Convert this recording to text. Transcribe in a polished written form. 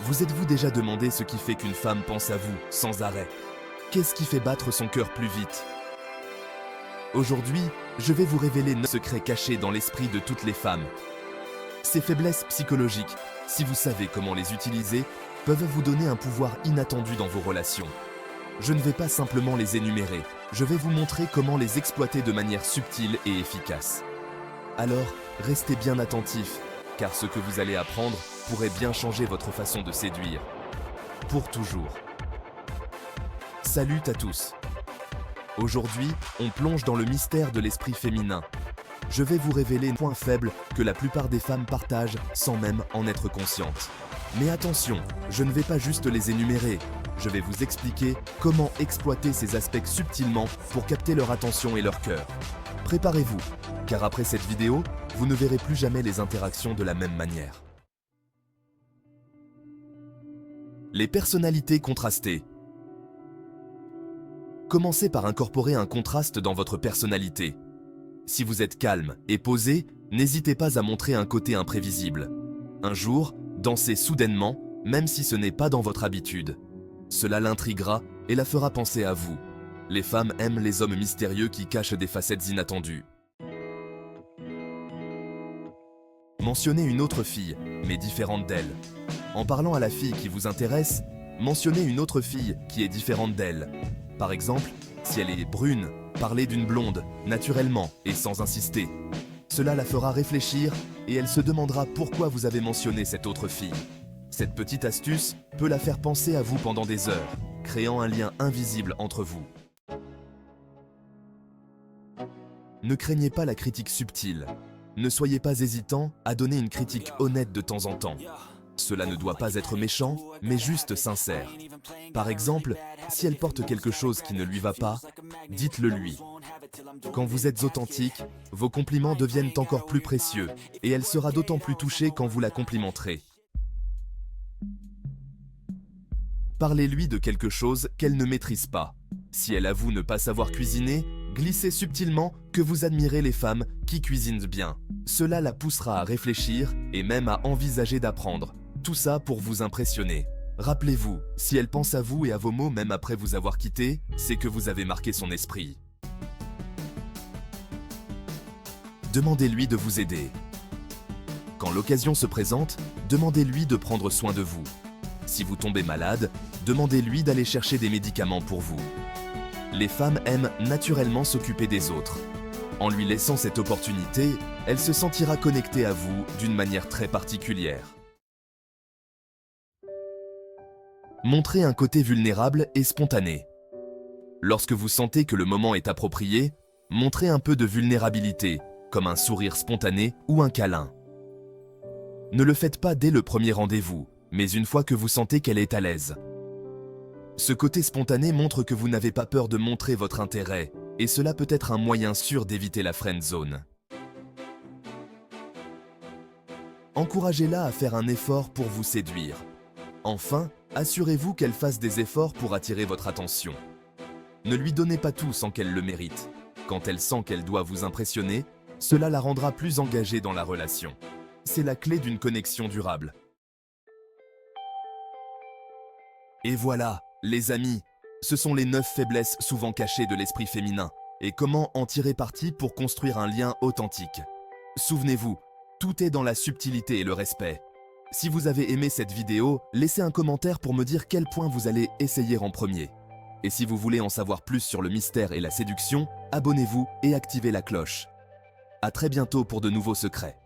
Vous êtes-vous déjà demandé ce qui fait qu'une femme pense à vous sans arrêt? Qu'est-ce qui fait battre son cœur plus vite? Aujourd'hui, je vais vous révéler 9 secrets cachés dans l'esprit de toutes les femmes. Ces faiblesses psychologiques, si vous savez comment les utiliser, peuvent vous donner un pouvoir inattendu dans vos relations. Je ne vais pas simplement les énumérer, je vais vous montrer comment les exploiter de manière subtile et efficace. Alors, restez bien attentifs, car ce que vous allez apprendre pourrait bien changer votre façon de séduire. Pour toujours. Salut à tous. Aujourd'hui, on plonge dans le mystère de l'esprit féminin. Je vais vous révéler un point faible que la plupart des femmes partagent sans même en être conscientes. Mais attention, je ne vais pas juste les énumérer, je vais vous expliquer comment exploiter ces aspects subtilement pour capter leur attention et leur cœur. Préparez-vous, car après cette vidéo, vous ne verrez plus jamais les interactions de la même manière. Les personnalités contrastées. Commencez par incorporer un contraste dans votre personnalité. Si vous êtes calme et posé, n'hésitez pas à montrer un côté imprévisible. Un jour, dansez soudainement, même si ce n'est pas dans votre habitude. Cela l'intriguera et la fera penser à vous. Les femmes aiment les hommes mystérieux qui cachent des facettes inattendues. Mentionnez une autre fille, mais différente d'elle. En parlant à la fille qui vous intéresse, mentionnez une autre fille qui est différente d'elle. Par exemple, si elle est brune, parlez d'une blonde, naturellement et sans insister. Cela la fera réfléchir et elle se demandera pourquoi vous avez mentionné cette autre fille. Cette petite astuce peut la faire penser à vous pendant des heures, créant un lien invisible entre vous. Ne craignez pas la critique subtile. Ne soyez pas hésitant à donner une critique honnête de temps en temps. Cela ne doit pas être méchant, mais juste sincère. Par exemple, si elle porte quelque chose qui ne lui va pas, dites-le lui. Quand vous êtes authentique, vos compliments deviennent encore plus précieux et elle sera d'autant plus touchée quand vous la complimenterez. Parlez-lui de quelque chose qu'elle ne maîtrise pas. Si elle avoue ne pas savoir cuisiner, glissez subtilement que vous admirez les femmes qui cuisinent bien. Cela la poussera à réfléchir et même à envisager d'apprendre. Tout ça pour vous impressionner. Rappelez-vous, si elle pense à vous et à vos mots même après vous avoir quitté, c'est que vous avez marqué son esprit. Demandez-lui de vous aider. Quand l'occasion se présente, demandez-lui de prendre soin de vous. Si vous tombez malade, demandez-lui d'aller chercher des médicaments pour vous. Les femmes aiment naturellement s'occuper des autres. En lui laissant cette opportunité, elle se sentira connectée à vous d'une manière très particulière. Montrez un côté vulnérable et spontané. Lorsque vous sentez que le moment est approprié, montrez un peu de vulnérabilité, comme un sourire spontané ou un câlin. Ne le faites pas dès le premier rendez-vous, mais une fois que vous sentez qu'elle est à l'aise. Ce côté spontané montre que vous n'avez pas peur de montrer votre intérêt, et cela peut être un moyen sûr d'éviter la friend zone. Encouragez-la à faire un effort pour vous séduire. Enfin, assurez-vous qu'elle fasse des efforts pour attirer votre attention. Ne lui donnez pas tout sans qu'elle le mérite. Quand elle sent qu'elle doit vous impressionner, cela la rendra plus engagée dans la relation. C'est la clé d'une connexion durable. Et voilà, les amis, ce sont les 9 faiblesses souvent cachées de l'esprit féminin et comment en tirer parti pour construire un lien authentique. Souvenez-vous, tout est dans la subtilité et le respect. Si vous avez aimé cette vidéo, laissez un commentaire pour me dire quel point vous allez essayer en premier. Et si vous voulez en savoir plus sur le mystère et la séduction, abonnez-vous et activez la cloche. À très bientôt pour de nouveaux secrets.